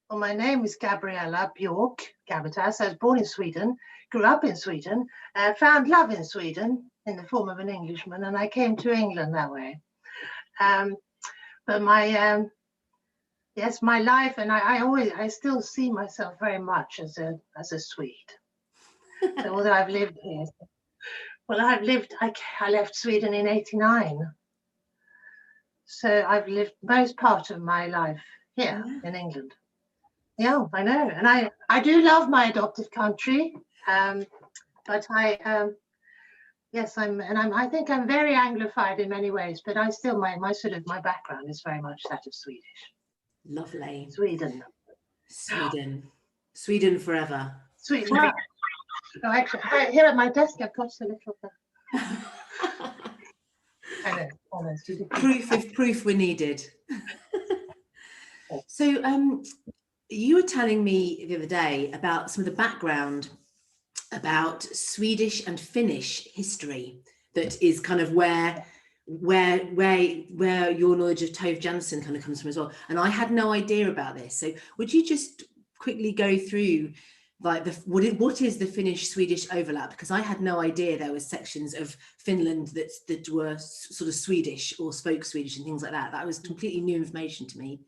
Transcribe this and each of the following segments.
Well, my name is Gabriella Bjork Gabbitas. I was born in Sweden, grew up in Sweden, found love in Sweden in the form of an Englishman, and I came to England that way. But my yes, my life, and I still see myself very much as a Swede. So although I've lived here, well, I left Sweden in '89. So I've lived most part of my life here in England. Yeah, I know, and I do love my adopted country, but I think I'm very Anglified in many ways, but I still my background is very much that of Swedish. Lovely. Sweden forever. Sweden. Yeah. Oh, actually, here at my desk, I've got a little. I know, almost. Proof we needed. So, you were telling me the other day about some of the background about Swedish and Finnish history. That is kind of where your knowledge of Tove Jansson kind of comes from as well. And I had no idea about this. So, would you just quickly go through like what is the Finnish-Swedish overlap? Because I had no idea there was sections of Finland that were sort of Swedish or spoke Swedish and things like that. That was completely new information to me.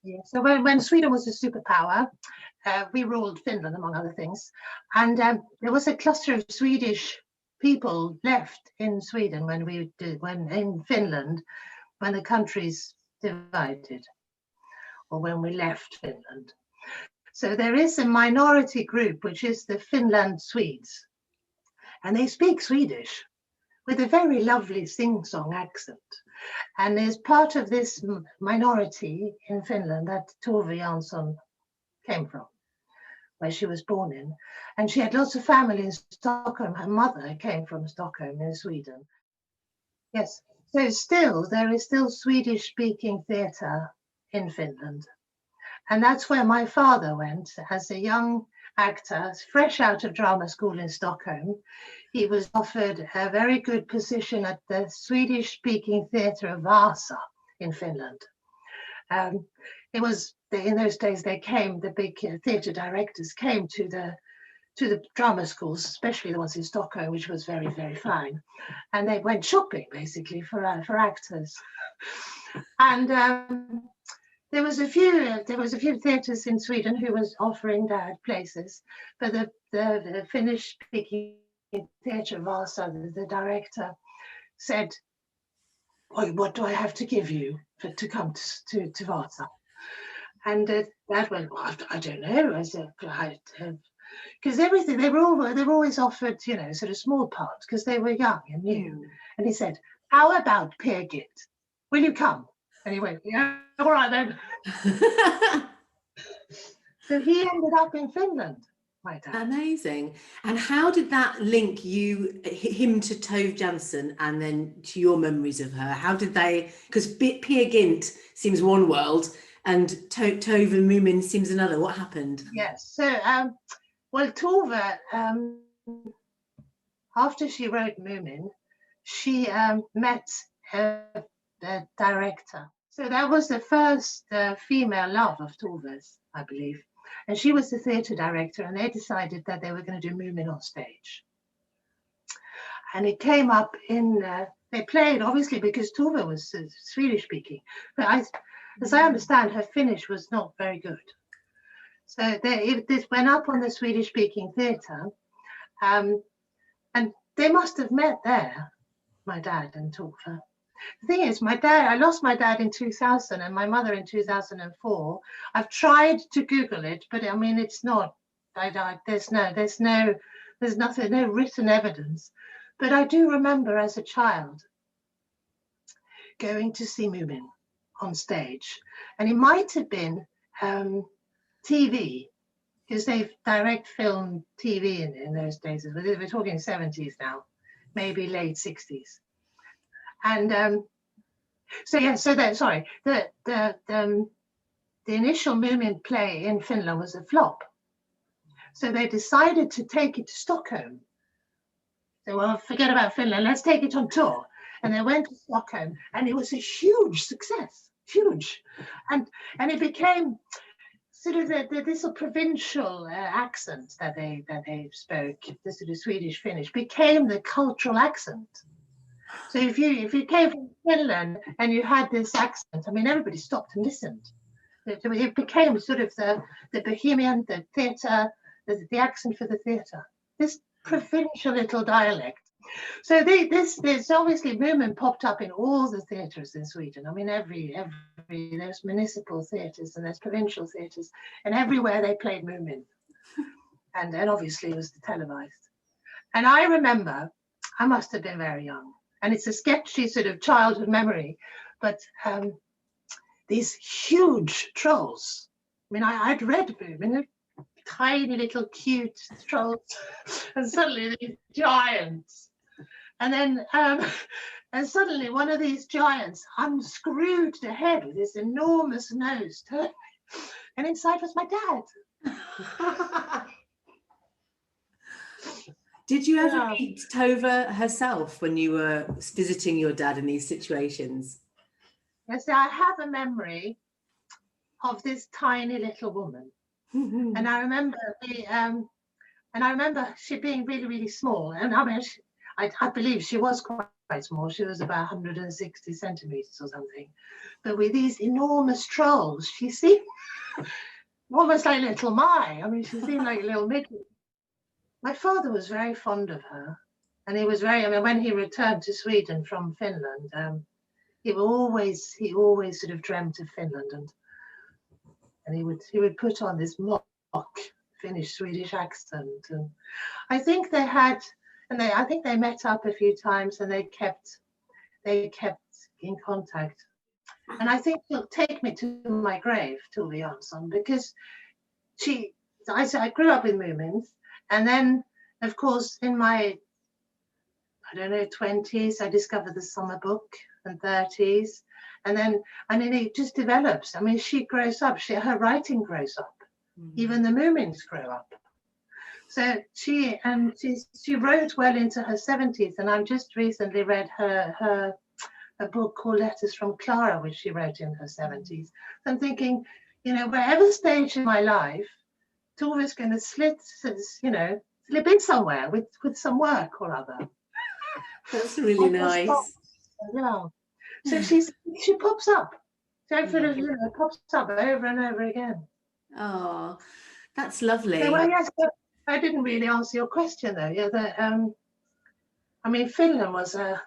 Yeah. So when Sweden was a superpower, we ruled Finland, among other things, and there was a cluster of Swedish people left in Sweden when in Finland, when the countries divided, or when we left Finland. So there is a minority group, which is the Finland Swedes, and they speak Swedish with a very lovely sing-song accent. And there's part of this minority in Finland that Tove Jansson came from, where she was born in. And she had lots of family in Stockholm. Her mother came from Stockholm in Sweden. Yes, so there is still Swedish-speaking theatre in Finland. And that's where my father went as a young actor, fresh out of drama school in Stockholm. He was offered a very good position at the Swedish-speaking theatre of Vasa in Finland. It was in those days the big theatre directors came to the drama schools, especially the ones in Stockholm, which was very, very fine, and they went shopping basically for actors. And there was a few theatres in Sweden who was offering their places, but the Finnish-speaking theatre Vasa, the director, said, "Oh, what do I have to give you to come to Vasa?" And that went, well, I don't know. I said, because everything they were always offered, sort of small parts because they were young and new. And he said, "How about Peer Gynt? Will you come?" And he went, "Yeah, all right then." So he ended up in Finland. My dad. Amazing. And how did that link him to Tove Jansson and then to your memories of her? How did they, because Peer Gynt seems one world and Tove and Moomin seems another. What happened? Yes. So, well, Tove, after she wrote Moomin, she met the director. So that was the first female love of Tove's, I believe. And she was the theatre director, and they decided that they were going to do Moomin on stage. And it came up they played, obviously, because Tove was Swedish speaking. But as I understand, her Finnish was not very good. So this went up on the Swedish speaking theatre. And they must have met there, my dad and Tove. The thing is, I lost my dad in 2000 and my mother in 2004. I've tried to Google it, but I mean, it's not. There's nothing, no written evidence. But I do remember as a child going to see Moomin on stage, and it might have been TV, because they've direct film TV in those days. We're talking 70s now, maybe late 60s. And the initial Moomin play in Finland was a flop. So they decided to take it to Stockholm. So, well, forget about Finland, let's take it on tour. And they went to Stockholm, and it was a huge success, huge. And it became, sort of this sort of provincial accent that they spoke, the sort of Swedish Finnish, became the cultural accent. So if you came from Finland and you had this accent, I mean, everybody stopped and listened. It became sort of the bohemian, the theatre, the accent for the theatre. This provincial little dialect. So there's obviously Moomin popped up in all the theatres in Sweden. I mean, there's municipal theatres and there's provincial theatres, and everywhere they played Moomin, and then obviously it was televised. And I remember, I must have been very young, and it's a sketchy sort of childhood memory, but these huge trolls. I mean, I'd read Moomin, tiny little cute trolls, and suddenly these giants. And then, and suddenly one of these giants unscrewed the head with this enormous nose, and inside was my dad. Did you ever meet Tove herself when you were visiting your dad in these situations? Yes, I have a memory of this tiny little woman, and I remember she being really, really small, and I mean. I believe she was quite small. She was about 160 centimeters or something. But with these enormous trolls, she seemed almost like little Mai. I mean, she seemed like a little midget. My father was very fond of her. And he was very, I mean, when he returned to Sweden from Finland, he always sort of dreamt of Finland. And he would put on this mock Finnish Swedish accent. And I think they had, and I think they met up a few times, and they kept in contact. And I think she'll take me to my grave, Tove Jansson, because I grew up with Moomins, and then of course in my, I don't know, 20s, I discovered the summer book, and 30s, and then it just develops. I mean, she grows up, her writing grows up. Even the Moomins grow up. So she wrote well into her 70s, and I've just recently read a book called Letters from Clara, which she wrote in her 70s. So I'm thinking, wherever stage in my life, Tove's going to slip in somewhere with some work or other. That's really nice. Yeah. So she pops up. So sort of pops up over and over again. Oh, that's lovely. So, well, yes. I didn't really answer your question though. Yeah, I mean, Finland was a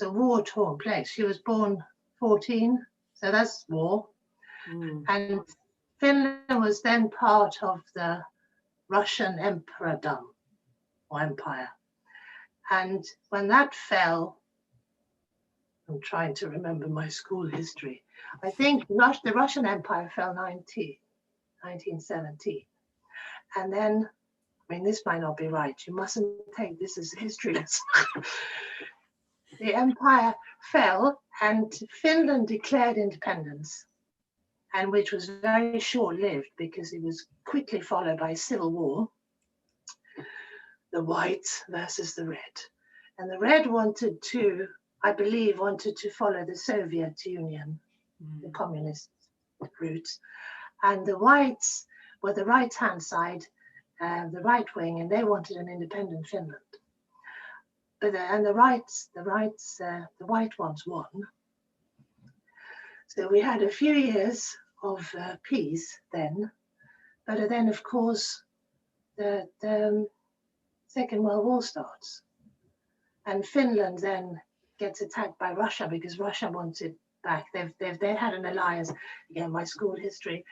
war-torn place. She was born 14, so that's war. And Finland was then part of the Russian emperadom or empire. And when that fell, I'm trying to remember my school history. I think the Russian Empire fell 1917, and then. I mean, this might not be right. You mustn't take this as history lesson. The empire fell, and Finland declared independence, and which was very short-lived because it was quickly followed by a civil war. The white versus the red, and the red wanted to follow the Soviet Union, the communist route, and the whites were the right-hand side. The right wing, and they wanted an independent Finland. But the white ones won. So we had a few years of peace then, but then of course the Second World War starts, and Finland then gets attacked by Russia because Russia wanted back. They had an alliance. Again, my school history.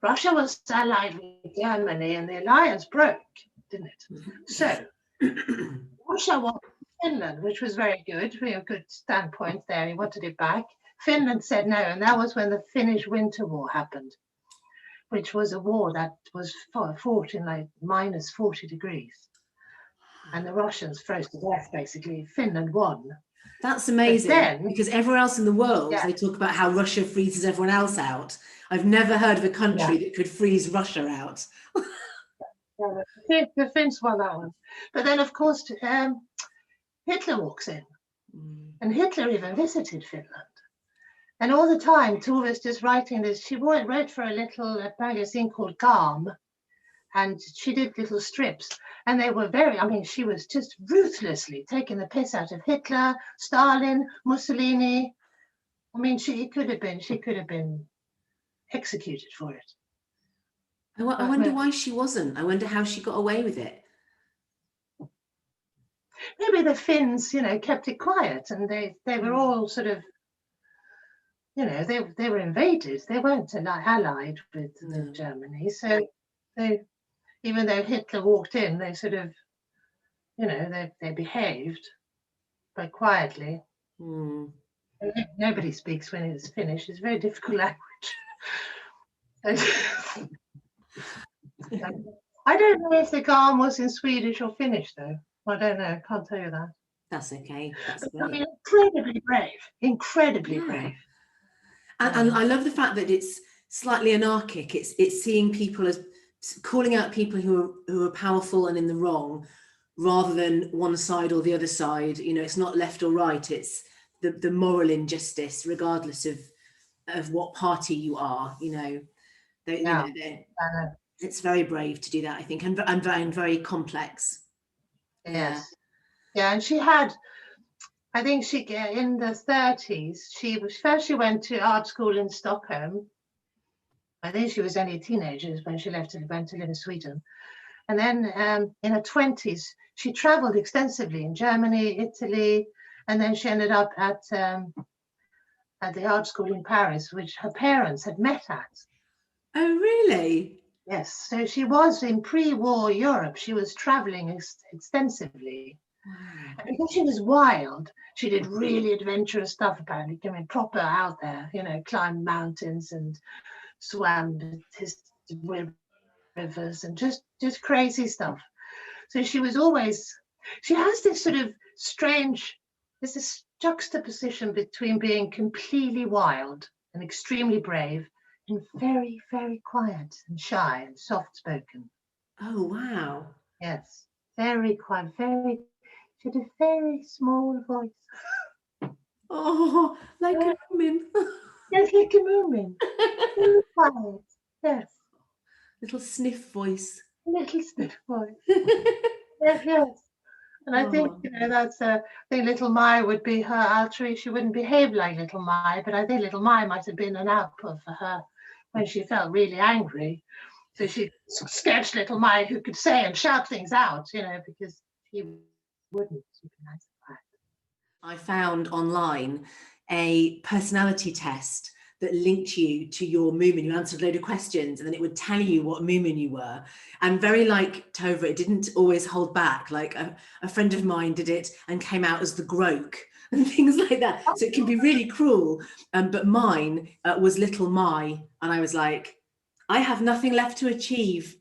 Russia was allied with Germany, and the alliance broke, didn't it? So Russia wanted Finland, which was very good. We have a good standpoint there. He wanted it back. Finland said no, and that was when the Finnish Winter War happened, which was a war that was fought in like minus 40 degrees, and the Russians froze to death. Basically, Finland won. That's amazing, because everywhere else in the world, they talk about how Russia freezes everyone else out. I've never heard of a country that could freeze Russia out. The Finns won that one. But then, of course, Hitler walks in. And Hitler even visited Finland. And all the time, Tove was just writing this. She wrote for a little magazine called Garm, and she did little strips. And they were very, I mean, she was just ruthlessly taking the piss out of Hitler, Stalin, Mussolini. I mean, she could have been executed for it. I wonder why she wasn't. I wonder how she got away with it. Maybe the Finns, kept it quiet, and they were all sort of, they were invaded. They weren't allied with Germany. So they, even though Hitler walked in, they sort of, they behaved, but quietly. Mm. Nobody speaks when it's finished. It's a very difficult language. I don't know if the Garm was in Swedish or Finnish, though. I don't know. I can't tell you that. That's okay. That's But great. Incredibly brave. Incredibly brave. And I love the fact that it's slightly anarchic. It's seeing people as calling out people who are powerful and in the wrong, rather than one side or the other side. It's not left or right. It's the moral injustice, regardless of what party you are. It's very brave to do that, I think, and very complex. Yes. Yeah, and she had, I think in the 30s, she went to art school in Stockholm. I think she was only a teenager when she went to live in Sweden. And then in her 20s, she traveled extensively in Germany, Italy, and then she ended up at the art school in Paris, which her parents had met at. Oh, really? Yes. So she was in pre-war Europe. She was traveling extensively. And because she was wild, she did really adventurous stuff, apparently. I mean, proper out there, climbed mountains and swam rivers and just crazy stuff. So she has this sort of strange, there's this juxtaposition between being completely wild and extremely brave and very, very quiet and shy and soft-spoken. Oh, wow. Yes, very quiet, she had a very small voice. Oh, like a Moomin. Yes, like a Moomin. Very quiet, yes. Little sniff voice. Little sniff voice. Yes. And I think, I think Little Mai would be her alter ego. She wouldn't behave like Little Mai, but I think Little Mai might have been an output for her when she felt really angry. So she sketched Little Mai who could say and shout things out, because she wouldn't. I found online a personality test that linked you to your Moomin. You answered a load of questions and then it would tell you what Moomin you were. And very like Tove, it didn't always hold back. Like a friend of mine did it and came out as the Groke and things like that. So it can be really cruel. But mine was Little Mai. And I was like, I have nothing left to achieve.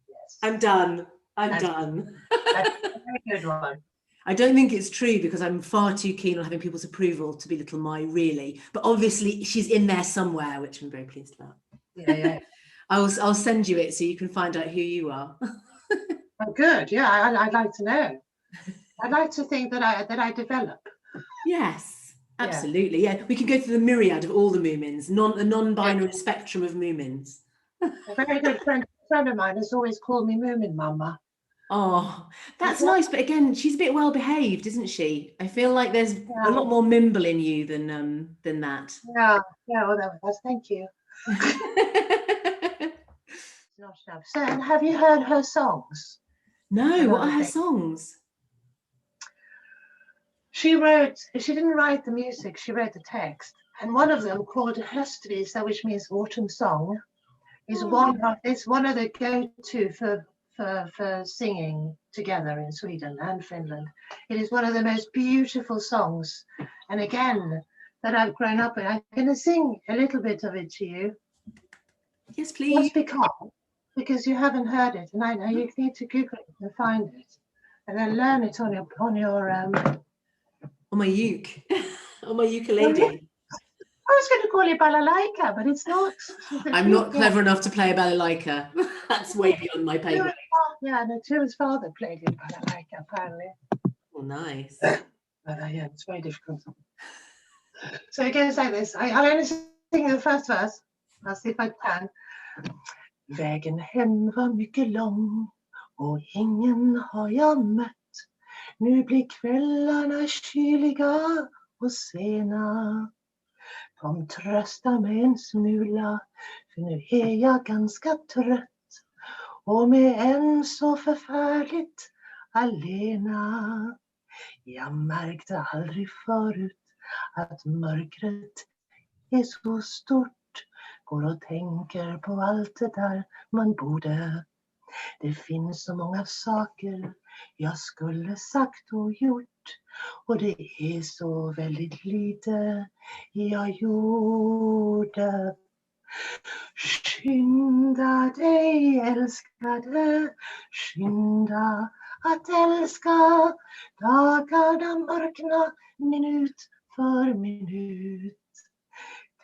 Yes. I'm done. That's done. That's a very good one. I don't think it's true because I'm far too keen on having people's approval to be Little Mai, really. But obviously she's in there somewhere, which I'm very pleased about. Yeah. I'll send you it so you can find out who you are. Oh, good. Yeah, I'd like to know. I'd like to think that I develop. Yes, absolutely. Yeah, we can go through the myriad of all the Moomins, a non-binary spectrum of Moomins. A very good friend of mine has always called me Moomin Mama. Oh, that's nice. But again, she's a bit well behaved, isn't she? I feel like there's a lot more Mimble in you than that. Yeah. Well, that was. Thank you. So, and have you heard her songs? No. What are her songs? She didn't write the music. She wrote the text, and one of them called Höstvisa, which means autumn song, is one of the go-to for singing together in Sweden and Finland. It is one of the most beautiful songs, and again, that I've grown up with. I'm going to sing a little bit of it to you. Yes, please. Just because you haven't heard it, and I know you need to Google it and find it, and then learn it on your on my on my ukulele. I was going to call it balalaika, but it's not. I'm not clever enough to play a balalaika. That's way beyond my pay grade. Yeah, no, Tuva's father played it balalaika, apparently. Oh, nice. But yeah, it's very difficult. So it goes like this. I'll only sing the first verse. I'll see if I can. Vägen hem var mycket lång och ingen har jag mött. Nu blir kvällarna kyliga och sena. Kom trösta mig en smula, för nu är jag ganska trött. Och med en så förfärligt alena. Jag märkte aldrig förut att mörkret är så stort. Går och tänker på allt det där man borde. Det finns så många saker jag skulle sagt och gjort. Och det är så väldigt lite jag gjorde. Skynda dig älskade, skynda att älska. Dagarna mörkna minut för minut.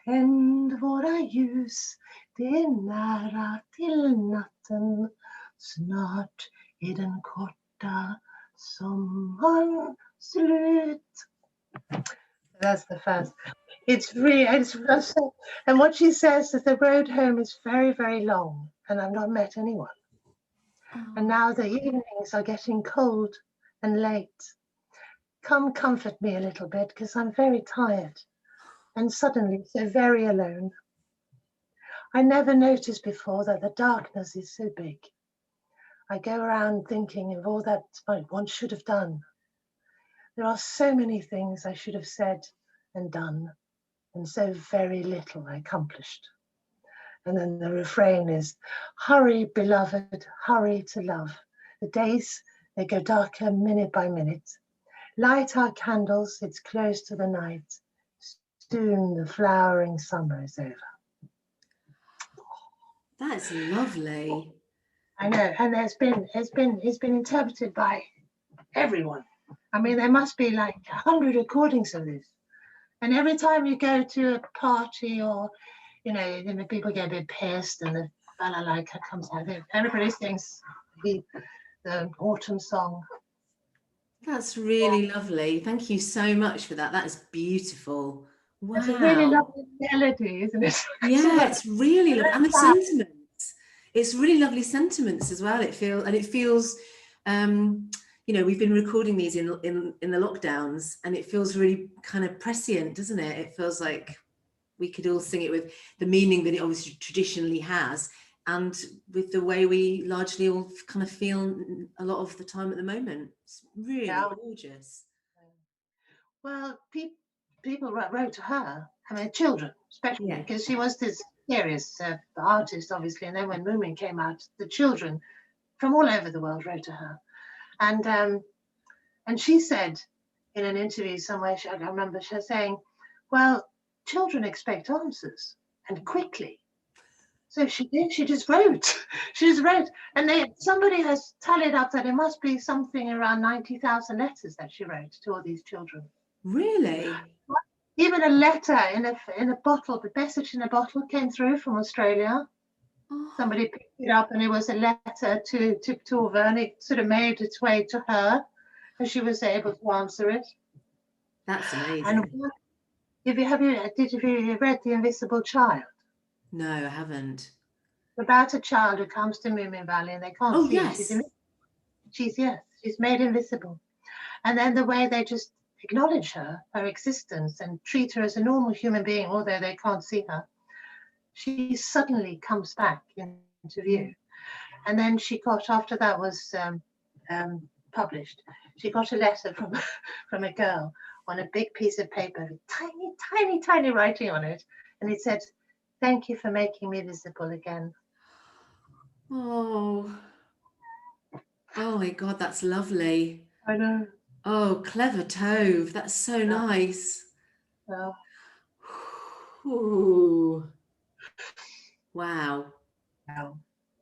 Tänd våra ljus, det är nära till natten. Snart är den korta sommaren slut. That's the first. It's really, and what she says is the road home is very, very long, and I've not met anyone. And now the evenings are getting cold and late. Come comfort me a little bit, because I'm very tired and suddenly so very alone. I never noticed before that the darkness is so big. I go around thinking of all that one should have done. There are so many things I should have said and done, and so very little I accomplished. And then the refrain is, hurry, beloved, hurry to love. The days, they go darker minute by minute. Light our candles, it's close to the night. Soon the flowering summer is over. That's lovely. I know, and it's been interpreted by everyone. I mean, there must be like 100 recordings of this. And every time you go to a party, or people get a bit pissed, and the balalaika comes out. Everybody sings the autumn song. That's really lovely. Thank you so much for that. That is beautiful. Wow. It's a really lovely melody, isn't it? Yeah, it's really lovely. And the sentiments. It's really lovely sentiments as well. It feels we've been recording these in the lockdowns, and it feels really kind of prescient, doesn't it? It feels like we could all sing it with the meaning that it obviously traditionally has, and with the way we largely all kind of feel a lot of the time at the moment. It's really gorgeous. Well, people wrote to her, I mean, children, especially, because she was this serious artist, obviously. And then when Moomin came out, the children from all over the world wrote to her. And she said in an interview somewhere, I remember her saying, well, children expect answers, and quickly. So she did, she just wrote. And somebody has tallied up that it must be something around 90,000 letters that she wrote to all these children. Really? Even a letter in a bottle, the message in a bottle came through from Australia. Oh. Somebody picked it up, and it was a letter to Tove, and it sort of made its way to her, and she was able to answer it. That's amazing. And did you read The Invisible Child? No, I haven't. About a child who comes to Moomin Valley and they can't see her. She's made invisible. And then the way they just acknowledge her existence, and treat her as a normal human being, although they can't see her, she suddenly comes back into view. And then she got, after that was published, she got a letter from a girl on a big piece of paper with tiny, tiny, tiny writing on it. And it said, "Thank you for making me visible again." Oh my God, that's lovely. I know. Oh, clever Tove. That's so nice. Well. Ooh. Wow.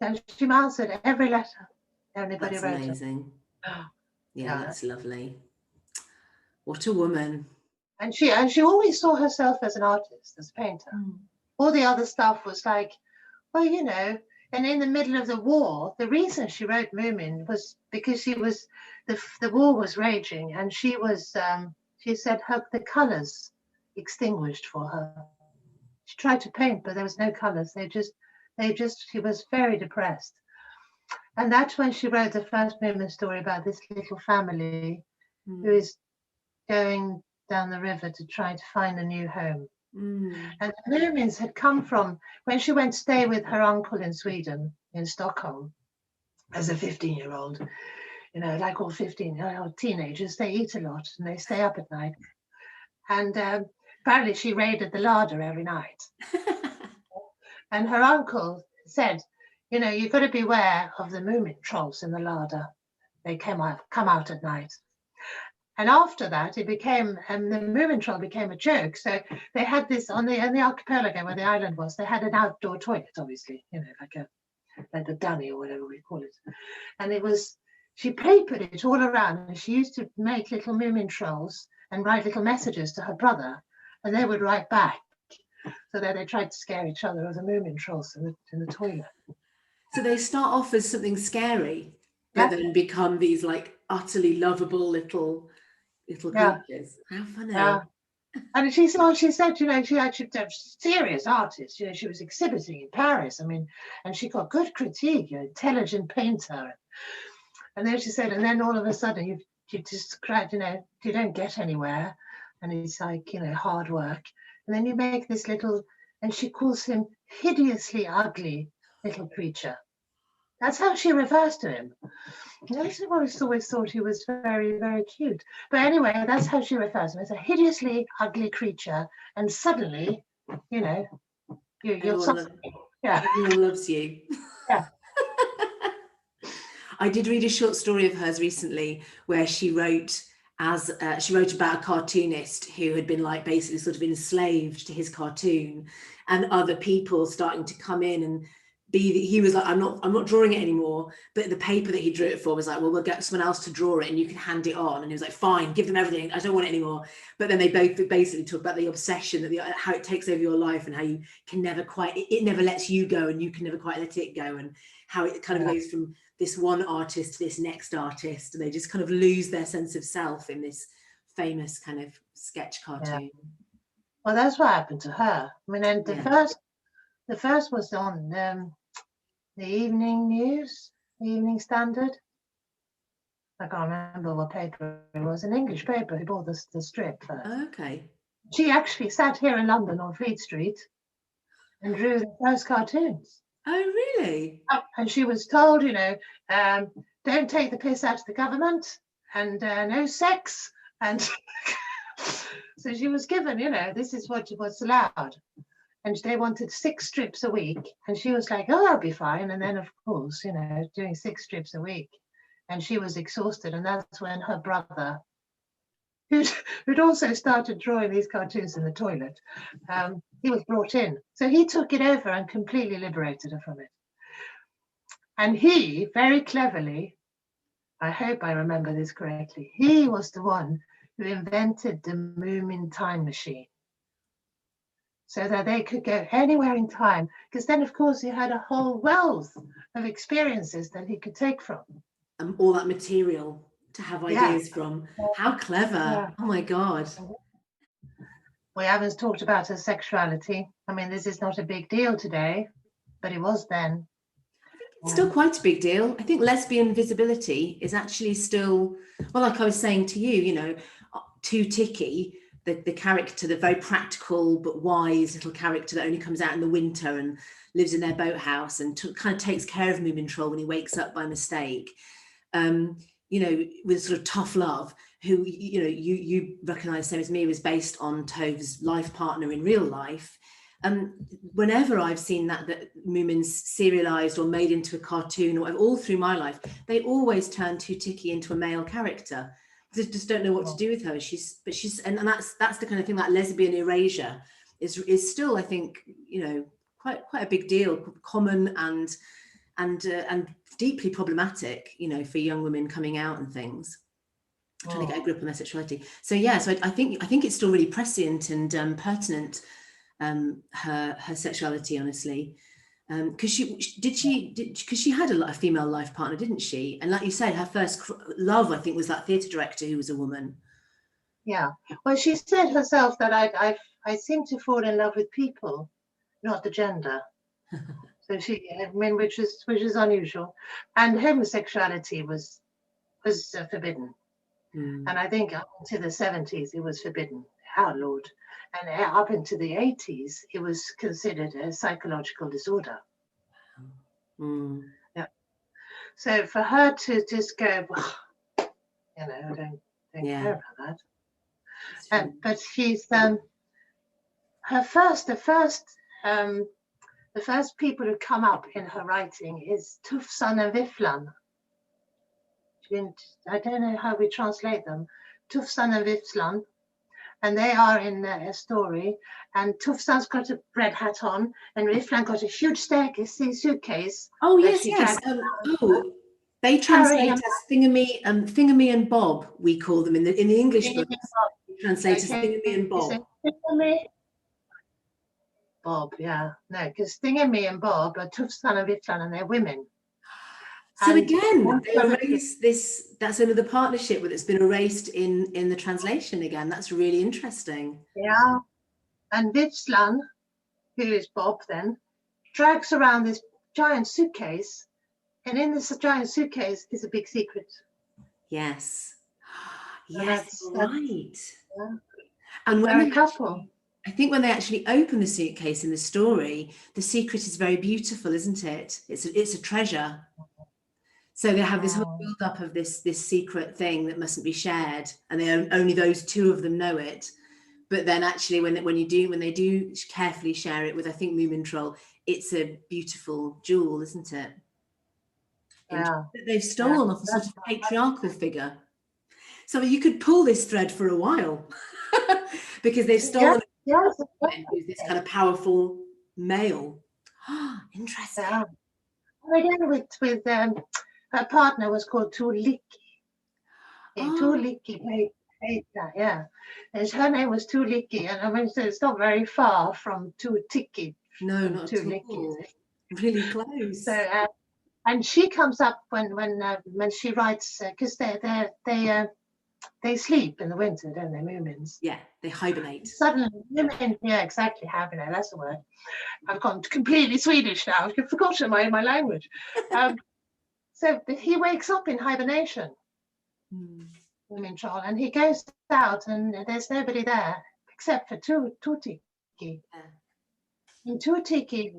And she answered every letter anybody That's wrote. Amazing. Yeah, that's lovely. What a woman. And she always saw herself as an artist, as a painter. All the other stuff was like, well, and in the middle of the war, the reason she wrote Moomin was because the war was raging, and she said the colors, extinguished for her. She tried to paint, but there was no colours. She was very depressed. And that's when she wrote the first Moomin story about this little family who is going down the river to try to find a new home. And the Moomins had come from, when she went to stay with her uncle in Sweden, in Stockholm, as a 15-year-old, you know, like all 15-year-old teenagers, they eat a lot and they stay up at night. And apparently she raided the larder every night. And her uncle said, you know, you've got to beware of the Moomin trolls in the larder. They come out at night. And after that, it became, the Moomin troll became a joke. So they had this on the archipelago where the island was. They had an outdoor toilet, obviously, you know, like a dunny or whatever we call it. And she papered it all around. And she used to make little Moomin trolls and write little messages to her brother, and they would write back. So that they tried to scare each other with the Moomin trolls in the toilet. So they start off as something scary, but then become these like utterly lovable little creatures. How funny. Yeah. And she said, you know, she actually was a serious artist. You know, she was exhibiting in Paris. I mean, and she got good critique, you know, intelligent painter. And then she said, and then all of a sudden you just, you know, you don't get anywhere. And it's like, you know, hard work. And then you make this little, and she calls him hideously ugly little creature. That's how she refers to him. I've always thought he was very, very cute. But anyway, that's how she refers to him. It's a hideously ugly creature. And suddenly, you know, you're something. Yeah. Everyone loves you. Yeah. I did read a short story of hers recently where she wrote about a cartoonist who had been like basically sort of enslaved to his cartoon, and other people starting to come in and he was like, I'm not drawing it anymore, but the paper that he drew it for was like, well, we'll get someone else to draw it and you can hand it on. And he was like, fine, give them everything, I don't want it anymore. But then they both basically talk about the obsession, that how it takes over your life and how you can never quite, it never lets you go and you can never quite let it go, and how it kind of goes from this one artist to this next artist, and they just kind of lose their sense of self in this famous kind of sketch cartoon. Yeah. Well, that's what happened to her. I mean, and the first was on the Evening News, the Evening Standard. I can't remember what paper it was, an English paper who bought the strip first. Okay. She actually sat here in London on Fleet Street and drew the first cartoons. Oh, really? And she was told, you know, don't take the piss out of the government, and no sex. And so she was given, you know, this is what's allowed. And they wanted 6 strips a week. And she was like, oh, I'll be fine. And then, of course, you know, doing 6 strips a week. And she was exhausted. And that's when her brother, who'd also started drawing these cartoons in the toilet, he was brought in. So he took it over and completely liberated her from it. And he, very cleverly, I hope I remember this correctly, he was the one who invented the Moomin time machine, so that they could go anywhere in time. Because then, of course, he had a whole wealth of experiences that he could take from. All that material to have ideas from. How clever. Yeah. Oh, my God. We haven't talked about her sexuality. I mean, this is not a big deal today, but it was then. It's still quite a big deal. I think lesbian visibility is actually still, well, like I was saying to you, you know, too ticky, the character, the very practical but wise little character that only comes out in the winter and lives in their boathouse and kind of takes care of Moomin Troll when he wakes up by mistake, you know, with sort of tough love, who, you know, you recognise, same as me, was based on Tove's life partner in real life. Whenever I've seen that Moomins serialized or made into a cartoon, or all through my life, they always turn Too Ticky into a male character. They just don't know what to do with her. And that's the kind of thing, that lesbian erasure is still, I think, you know, quite a big deal, common and deeply problematic, you know, for young women coming out and things, trying to get a grip on their sexuality. So yeah, so I think it's still really prescient and pertinent. Her sexuality, honestly, because she had a female life partner, didn't she? And like you said, her first love, I think, was that theatre director who was a woman. Yeah, well, she said herself that I seem to fall in love with people, not the gender. So I mean, which is unusual, and homosexuality was forbidden, and I think up into the 70s it was forbidden. Our Lord, and up into the 80s it was considered a psychological disorder. Yeah. So for her to just go, I don't care about that. But she's the first people who come up in her writing is Tufsan and Viflan. I don't know how we translate them. Tufsan and Viflan, and they are in a story. And Tufsan's got a red hat on, and Viflan got a huge suitcase. Oh yes. They translate as Thingamy and Bob. We call them in the English books. Translate as Thingamy and Bob. Bob, yeah, no, because Thingamy and Bob are Tufsan and Viflan, and they're women. So again, they erase this. That's another partnership that's been erased in the translation again. That's really interesting. Yeah, and Viflan, who is Bob, then drags around this giant suitcase, and in this giant suitcase is a big secret. Yes, yes, right. Yeah. And when they're a couple. I think when they actually open the suitcase in the story, the secret is very beautiful, isn't it? It's a treasure. So they have this whole build up of this secret thing that mustn't be shared, and only those two of them know it. But then actually, when they do carefully share it with, I think, Moomin Troll, it's a beautiful jewel, isn't it? Yeah. They've stolen off a sort of patriarchal figure. So you could pull this thread for a while because they've stolen this kind of powerful male. Interesting. Yeah. Again, with her partner was called Tuliki. Tuliki, yeah. And her name was Tuliki, and I mean, so it's not very far from Tutiki. No, not Tuliki. Really close. So, and she comes up when she writes, because they sleep in the winter, don't they, Moomins? Yeah, they hibernate. Suddenly, women, yeah, exactly, hibernate. That's the word. I've gone completely Swedish now. I've forgotten my language. So he wakes up in hibernation, Moomin Troll, and he goes out, and there's nobody there except for Tutiki. Yeah. And Tutiki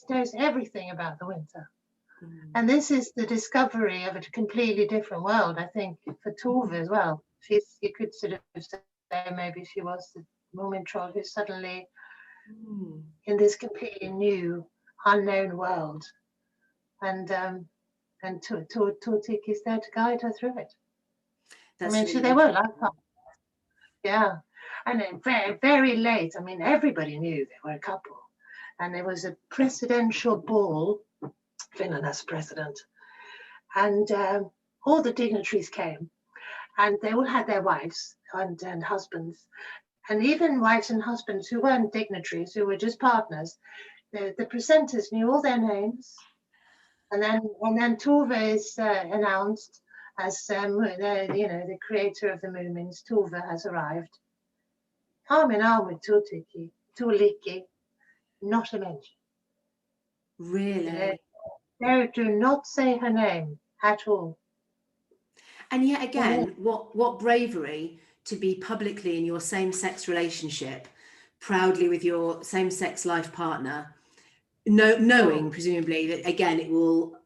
knows everything about the winter. And this is the discovery of a completely different world, I think, for Tove as well. You could sort of say maybe she was the Moomin Troll who's suddenly in this completely new, unknown world. And Tutiki is there to guide her through it. That's I mean, they were like that. Yeah. And then very, very late, I mean, everybody knew they were a couple. And there was a presidential ball. Finland has a president. And all the dignitaries came. And they all had their wives and husbands. And even wives and husbands who weren't dignitaries, who were just partners, the presenters knew all their names. And then Tove is announced as the creator of the Moomins. Tove has arrived. Arm in arm with Tuliki, not a mention. Really? They do not say her name at all. And yet again, what bravery to be publicly in your same-sex relationship, proudly with your same-sex life partner, knowing presumably that again it will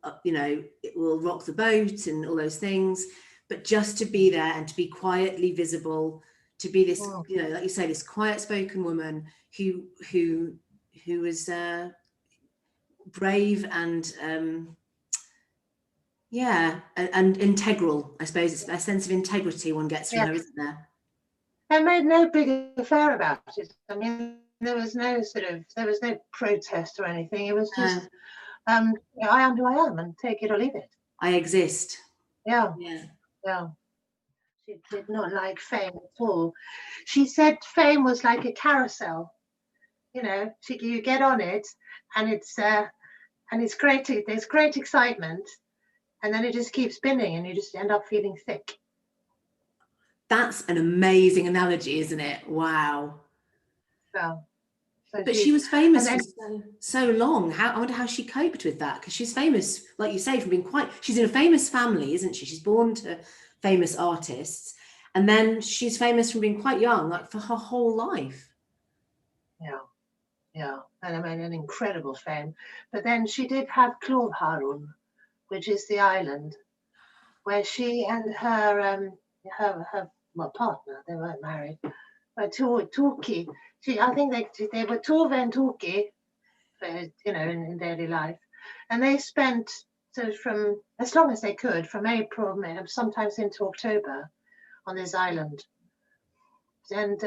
rock the boat and all those things, but just to be there and to be quietly visible, to be this like you say, this quiet spoken woman who was brave and and integral. I suppose it's a sense of integrity one gets from her, isn't there? I made no big affair about it. I mean, there was no protest or anything. It was just, I am who I am, and take it or leave it. I exist. Yeah. She did not like fame at all. She said fame was like a carousel. You get on it, and it's great. There's great excitement, and then it just keeps spinning, and you just end up feeling sick. That's an amazing analogy, isn't it? Wow. So, But she was famous then, for so long. I wonder how she coped with that, because she's famous, like you say, from being she's in a famous family, isn't she? She's born to famous artists, and then she's famous from being quite young, like for her whole life. Yeah, and I mean, an incredible fame. But then she did have Harun, which is the island where she and her partner, they weren't married, but Turkey. I think they were Tove and Turkey, in daily life, and they spent from as long as they could, from April, May, sometimes into October, on this island, and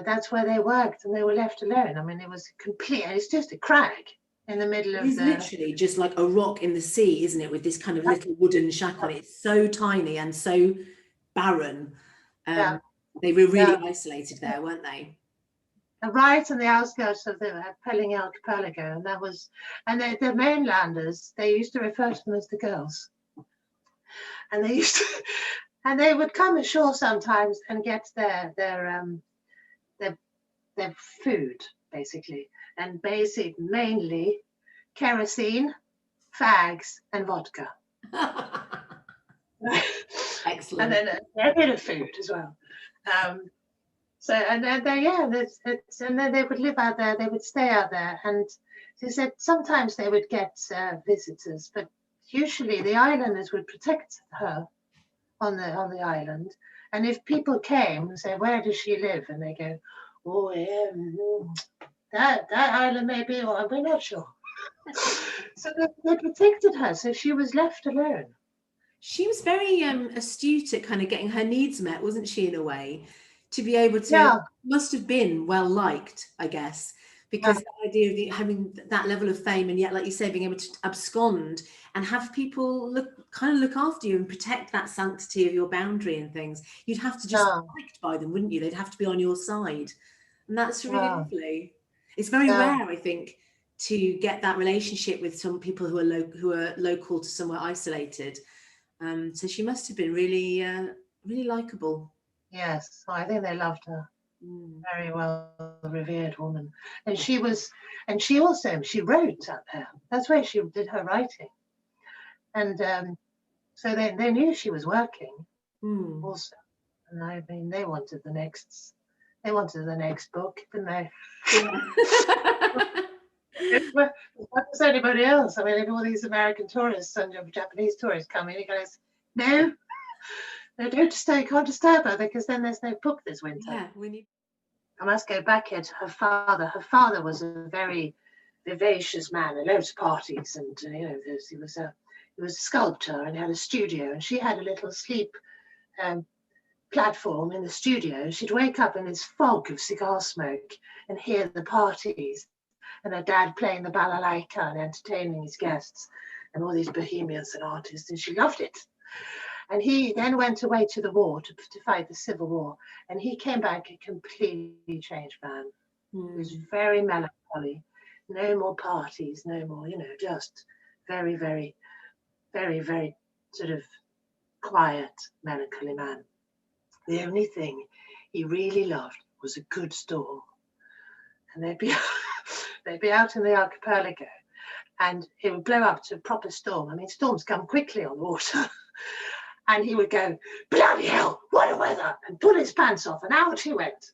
that's where they worked, and they were left alone. I mean, it was complete. It's just a crag in the middle of It's literally just like a rock in the sea, isn't it? With this kind of little wooden shack on it. It's so tiny and so barren. They were really isolated there, weren't they? Right on the outskirts of the Pelling Archipelago, and the mainlanders, they used to refer to them as the girls, and they would come ashore sometimes and get their food, basically, and mainly kerosene, fags, and vodka. Excellent. And then a bit of food as well. So, and then and then they would live out there. They would stay out there, and they said sometimes they would get visitors, but usually the islanders would protect her on the island. And if people came and say, "Where does she live?" and they go, "Oh, yeah, that island maybe, or we're not sure." So they protected her, so she was left alone. She was very astute at kind of getting her needs met, wasn't she, in a way, to be able to, must have been well liked, I guess, because the idea of having that level of fame, and yet, like you say, being able to abscond and have people look after you and protect that sanctity of your boundary and things. You'd have to just be liked by them, wouldn't you? They'd have to be on your side. And that's really lovely. It's very rare, I think, to get that relationship with some people who are local to somewhere isolated. So she must have been really, really likable. Yes, I think they loved her. Very well revered woman, and she wrote up there. That's where she did her writing, and so they knew she was working also. And I mean, they wanted the next book, didn't they? What was anybody else? I mean, if all these American tourists and Japanese tourists come in, you guys, no, don't disturb, can't disturb her, because then there's no book this winter. Yeah, I must go back here to her father. Her father was a very vivacious man, and loads of parties, and he was a sculptor and had a studio, and she had a little sleep platform in the studio. She'd wake up in this fog of cigar smoke and hear the parties, and her dad playing the balalaika and entertaining his guests, and all these bohemians and artists, and she loved it. And he then went away to the war to fight the Civil War, and he came back a completely changed man. He was very melancholy, no more parties, no more, just very, very, very, very sort of quiet, melancholy man. The only thing he really loved was a good storm, and they'd be out in the archipelago, and it would blow up to a proper storm. I mean, storms come quickly on the water. And he would go, bloody hell, what a weather, and pull his pants off, and out he went.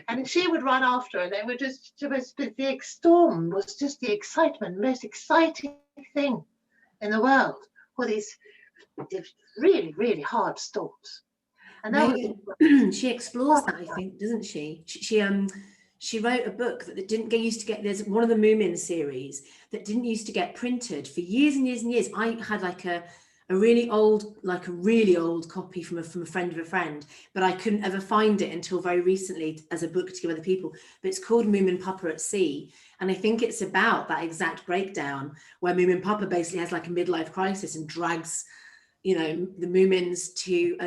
And she would run after, and they would the storm was just the excitement, most exciting thing in the world. All these really, really hard storms. And that she explores that, I think, doesn't she? She wrote a book that didn't used to get, there's one of the Moomin series that didn't used to get printed for years and years and years. I had like a really old copy from a friend of a friend, but I couldn't ever find it until very recently as a book to give other people. But it's called Moomin Papa at Sea, and I think it's about that exact breakdown where Moomin Papa basically has like a midlife crisis and drags the Moomins to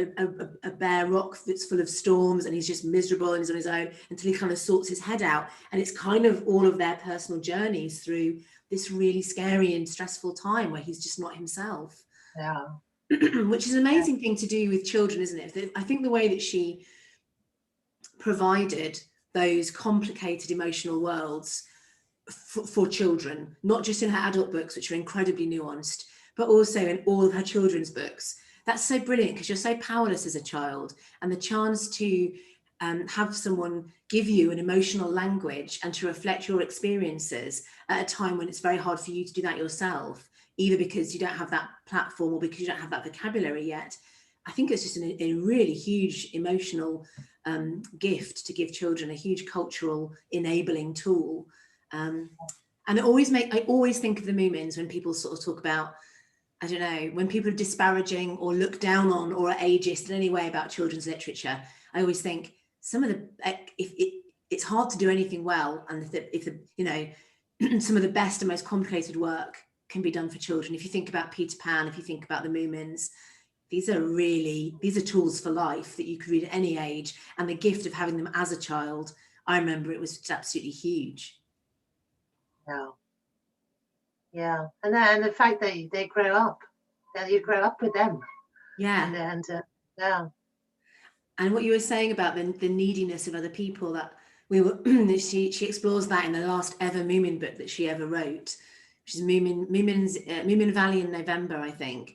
a bare rock that's full of storms, and he's just miserable and he's on his own until he kind of sorts his head out. And it's kind of all of their personal journeys through this really scary and stressful time where he's just not himself. Yeah. Which is an amazing thing to do with children, isn't it? I think the way that she provided those complicated emotional worlds for children, not just in her adult books, which are incredibly nuanced, but also in all of her children's books. That's so brilliant, because you're so powerless as a child, and the chance to have someone give you an emotional language and to reflect your experiences at a time when it's very hard for you to do that yourself, either because you don't have that platform or because you don't have that vocabulary yet. I think it's just a really huge emotional gift to give children, a huge cultural enabling tool. And I always think of the Moomins when people sort of talk about, I don't know, when people are disparaging or look down on or are ageist in any way about children's literature. I always think some of the, it's hard to do anything well, and if the you know, some of the best and most complicated work can be done for children. If you think about Peter Pan, if you think about the Moomins, these are tools for life that you could read at any age, and the gift of having them as a child, I remember it was absolutely huge. Yeah, and the fact that they grow up, that you grow up with them. Yeah. And yeah. And what you were saying about the neediness of other people, that she explores that in the last ever Moomin book that she ever wrote, which is Moomin Valley in November, I think.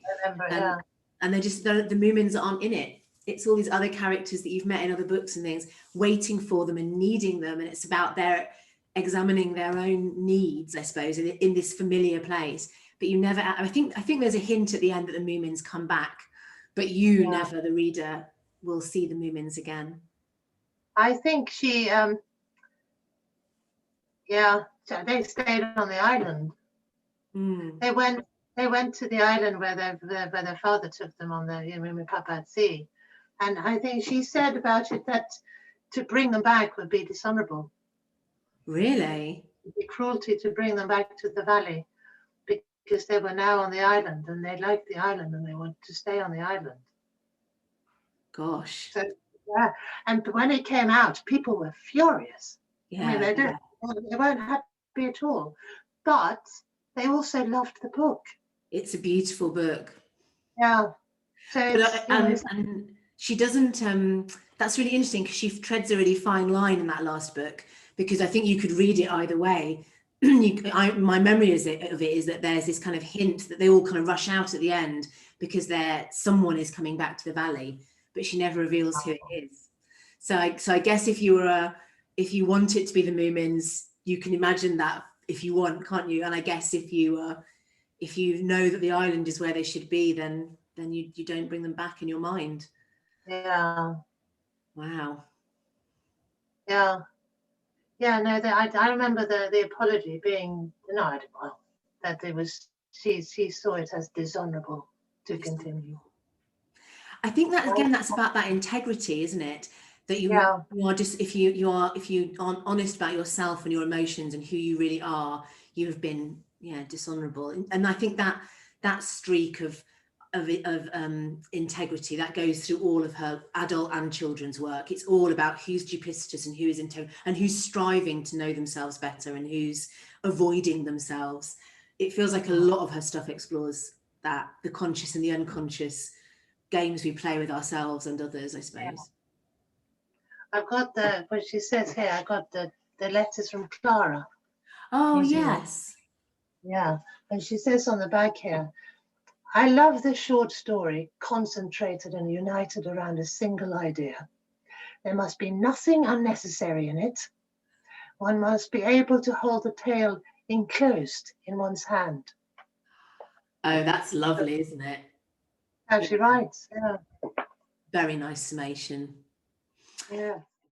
And the Moomins aren't in it. It's all these other characters that you've met in other books and things, waiting for them and needing them, and it's about their examining their own needs, I suppose, in this familiar place. But you never, I think there's a hint at the end that the Moomins come back, but you never, the reader, will see the Moomins again. I think she, they stayed on the island. They went to the island where their father took them on the Moomin Papa at sea, and I think she said about it that to bring them back would be dishonorable. Really? It'd be cruelty to bring them back to the valley, because they were now on the island and they liked the island and they wanted to stay on the island. Gosh. So, yeah, and when it came out, people were furious. Yeah, I mean, they weren't happy at all, but they also loved the book. It's a beautiful book. Yeah. So and she doesn't. That's really interesting, because she treads a really fine line in that last book, because I think you could read it either way. My memory of it is that there's this kind of hint that they all kind of rush out at the end because someone is coming back to the valley, but she never reveals who it is. So I guess if you want it to be the Moomins, you can imagine that if you want, can't you? And I guess if you know that the island is where they should be, then you don't bring them back in your mind. Yeah. Wow. Yeah. Yeah, no, I remember the apology being denied. Well, that it was she saw it as dishonorable to continue. I think that again, that's about that integrity, isn't it? That you are just, if you aren't honest about yourself and your emotions and who you really are, you have been dishonorable. And I think that streak of integrity that goes through all of her adult and children's work. It's all about who's duplicitous and who is integral and who's striving to know themselves better and who's avoiding themselves. It feels like a lot of her stuff explores that, the conscious and the unconscious games we play with ourselves and others, I suppose. I've got what she says here, I got the letters from Clara. Oh, yes. Yeah, and she says on the back here, I love this short story, concentrated and united around a single idea. There must be nothing unnecessary in it. One must be able to hold the tale enclosed in one's hand. Oh, that's lovely, isn't it? How she writes, yeah. Very nice summation. Yeah.